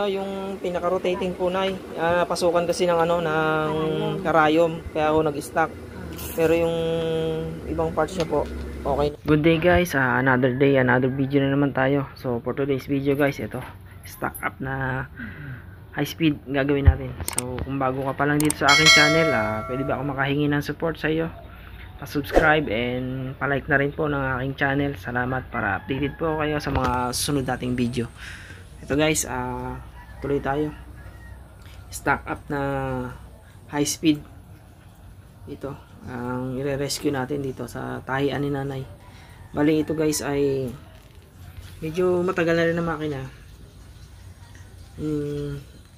yung pinaka-rotating punay. Pasukan kasi ng ano ng karayom kaya ako nag-stock. Pero yung ibang parts niya po okay. Good day guys, another day, another video na naman tayo. So for today's video guys, ito stock up na high speed gagawin natin. So kung bago ka pa lang dito sa aking channel, pwede ba ako makahingi ng support sa iyo? Pa-subscribe and pa-like na rin po ng aking channel. Salamat, para updated po kayo sa mga susunod nating video. Ito guys, tuloy tayo. Stock up na high speed. Ito ang ire-rescue natin dito sa tahian ni nanay. Bali ito guys ay medyo matagal na rin na makina.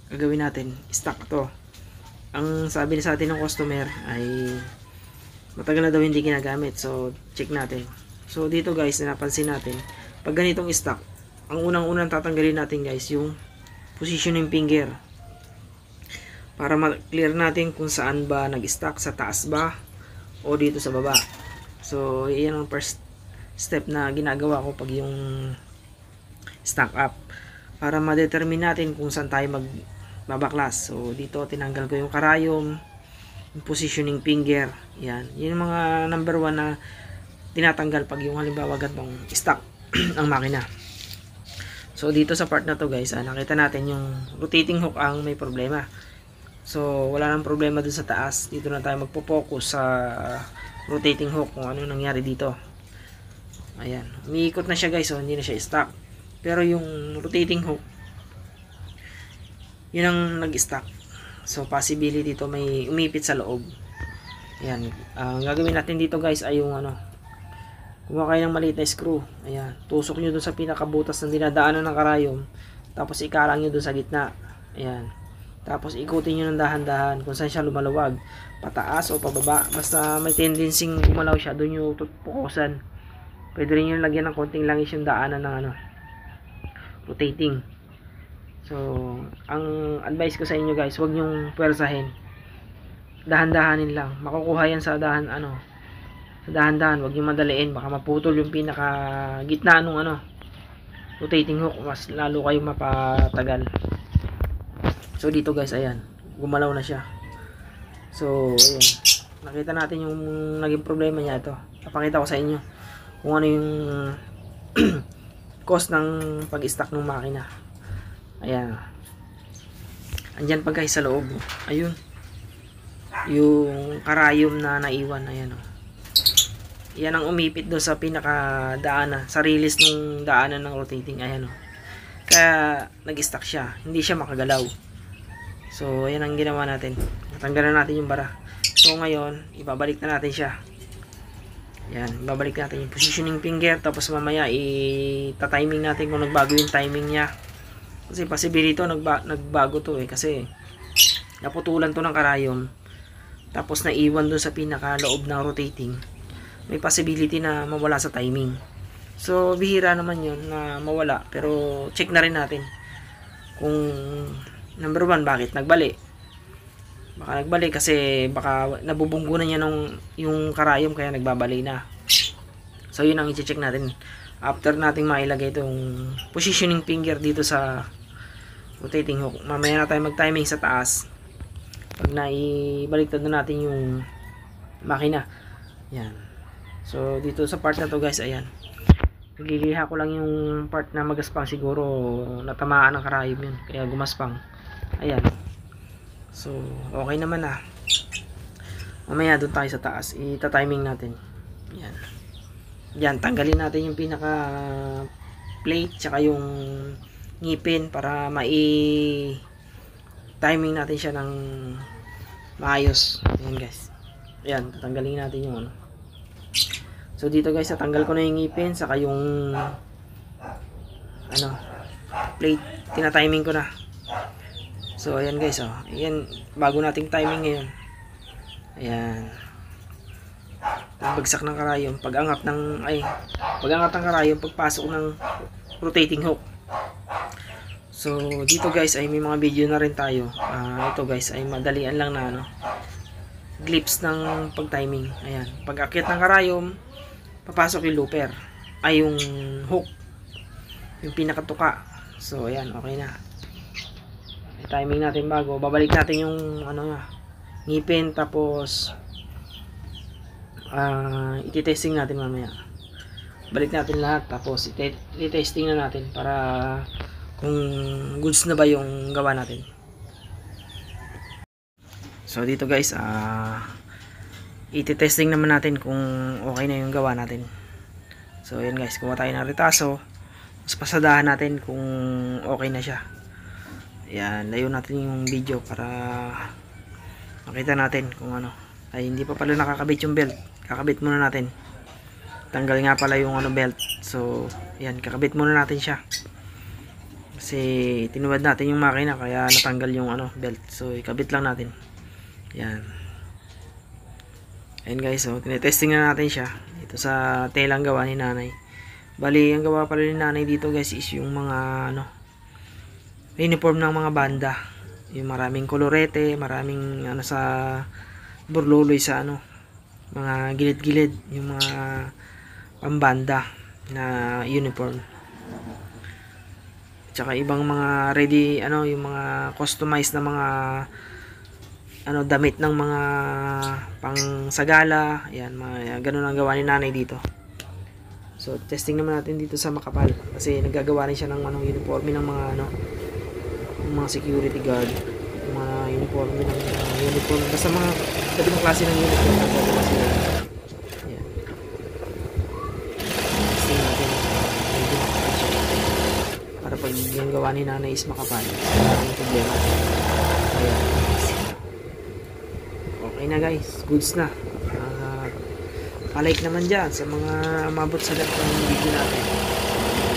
Gagawin natin, stock to. Ang sabi sa atin ng customer ay matagal na daw hindi ginagamit. So check natin. So dito guys, napansin natin pag ganitong stock, ang unang-unang tatanggalin natin guys yung positioning finger para ma-clear natin kung saan ba nag-stock, sa taas ba o dito sa baba. So iyan ang first step na ginagawa ko pag yung stock up, para ma-determine natin kung saan tayo magbabaklas. So dito tinanggal ko yung karayom, yung positioning finger. Yan, yun yung mga number 1 na tinatanggal pag yung halimbawa gantong stock ang makina. So dito sa part na to guys, nakita natin yung rotating hook ang may problema. So wala nang problema dun sa taas. Dito na tayo magpo-focus sa rotating hook, kung ano nangyari dito. Ayan, umiikot na siya guys, so hindi na siya stock. Pero yung rotating hook, yun ang nag-stock. So possibility dito may umipit sa loob. Ayan, ang gagawin natin dito guys ay yung kumuha kayo ng maliit na screw. Ayan, tusok nyo dun sa pinakabutas ng dinadaanan ng karayom, tapos ikalang nyo dun sa gitna. Ayan, tapos ikutin nyo ng dahan-dahan kung saan siya lumaluwag, pataas o pababa. Basta may tendency gumalaw siya, dun nyo tutukusan. Pwede rin nyo lagyan ng konting langis yung daanan ng rotating. So ang advice ko sa inyo guys, huwag nyong pwersahin, dahan-dahanin lang. Makukuha yan sa sa dahan-dahan. Huwag nyong madaliin, baka maputol yung pinaka gitna nung rotating hook, mas lalo kayong mapatagal. So dito guys, ayan, gumalaw na siya. So ayan, nakita natin yung naging problema niya. Ito, napakita ko sa inyo kung ano yung cost ng pag-stock ng makina. Ayan, andyan pa guys sa loob. Ayun, yung karayom na naiwan. Ayan yan ang umipit doon sa pinakadaanan, sa release ng daanan ng rotating. Ayan kaya nag-stock siya, hindi siya makagalaw. So ayan ang ginawa natin, natanggalan natin yung bara. So ngayon ibabalik na natin siya. Yan, ibabalik natin yung positioning finger, tapos mamaya ita-timing natin kung nagbago yung timing niya. Kasi possibility ito nagbago to kasi naputulan to ng karayom, tapos naiwan doon sa pinaka loob ng rotating. May possibility na mawala sa timing. So bihira naman yun na mawala, pero check na rin natin kung number 1, bakit nagbali. Baka nagbali kasi baka nabubunggo na niya yung karayom, kaya nagbabali na. So yun ang i-check natin after nating mailagay itong positioning finger dito sa rotating hook. Mamaya na tayo mag-timing sa taas pag naibaliktad na natin yung makina. Yan. So dito sa part na to guys, ayan, nagiliha ko lang yung part na magaspang, siguro natamaan ng karayom yun kaya gumaspang. Ayan, so okay naman mamaya doon tayo sa taas, ita-timing natin. Yan, yan, tanggalin natin yung pinaka plate tsaka yung ngipin para timing natin siya ng maayos. Ayan guys, ayan, tatanggalin natin yung So dito guys, natanggal ko na yung ngipin saka yung plate, tina-timing ko na. So ayan guys, ayan, bago nating timing ngayon. Ayan, bagsak ng karayom, pag-angat ng karayom, pagpasok ng rotating hook. So dito guys ay may mga video na rin tayo. Ito guys ay madalian lang na glips ng pag-timing. Ayan, pag-akit ng karayom, papasok yung looper, ay yung hook, yung pinakatuka. So ayan, okay na. timing natin bago. Babalik natin yung ano, ngipin, tapos iti-testing natin mamaya. Balik natin lahat, tapos iti-testing na natin para kung goods na ba yung gawa natin. So dito guys, iti-testing naman natin kung okay na yung gawa natin. So yan guys, kuha tayo ng retaso, tapos pasadahan natin kung okay na siya. Yan, layo natin yung video para makita natin kung ano. Ay, hindi pa pala nakakabit yung belt. Kakabit muna natin. Tanggal nga pala yung ano, belt. So yan, kakabit muna natin siya kasi tinuwad natin yung makina kaya natanggal yung ano, belt. So ikabit lang natin. Yan. Ayan guys, so tinetesting na natin siya dito sa telang gawa ni nanay. Bali, ang gawa pala ni nanay dito guys is yung mga ano, uniform ng mga banda. Yung maraming kolorete, maraming ano sa burluloy sa ano, mga gilid-gilid, yung mga pambanda na uniform. Tsaka ibang mga ready ano, yung mga customized na mga ano, damit ng mga pang sagala. Ayan, mga ganun ang gawa ni nanay dito. So testing naman natin dito sa Makapal kasi naggagawa rin siya ng ano, uniforme ng mga ano, mga security guard, mga uniforme ng uniform, basta mga ibang klase ng uniform na gagawa sila. Ayan. Testing natin medyo makapal siya para pag yung gawa ni nanay is makapal, maraming problema. Ayan. Okay na guys, goods na. Palike naman dyan sa mga mabot sa lahat ng video natin.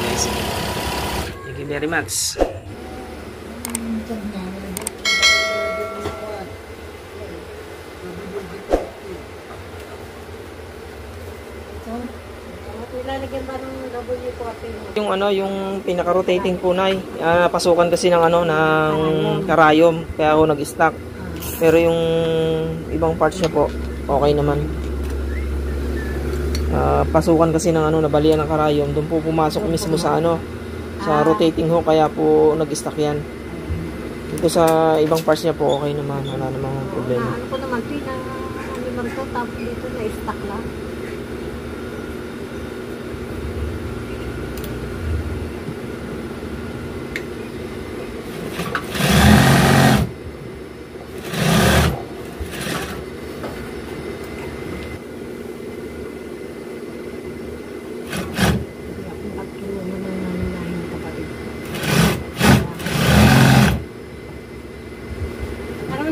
Guys, thank you very much. Yung ano, yung pinaka-rotating punay, pasukan kasi ng ano, ng karayom, kaya ako nag-stock. Pero yung ibang parts niya po, okay naman. Pasukan kasi ng ano, nabalian ng karayom, doon po pumasok mismo sa ano, sa rotating hook, kaya po nag-stock yan. Dito sa ibang parts niya po, okay naman, wala namang problema. Ano ko naman, pinang-animan ko, tapos dito na-stock lang.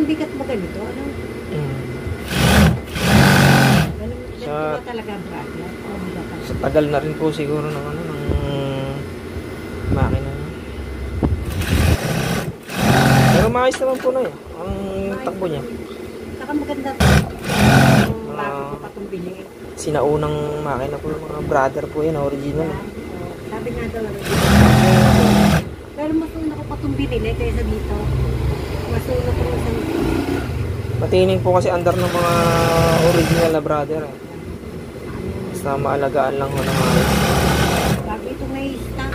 Bigat mo ganito, ano? Sa talaga brother. Sa tagal na rin po siguro ng ano, ng makina. Pero maayos naman po na eh, ang takbo niya. Saka maganda ito. Bago ko pa itong binili. Sinaunang makina po, mga brother po yun, original. Sabi nga daw, pero mas una ko pa itong binili kaysa dito. Mas una ko sa matining po kasi under ng mga original na brother eh. Basta maalagaan lang ho ng mga bago ito may stock.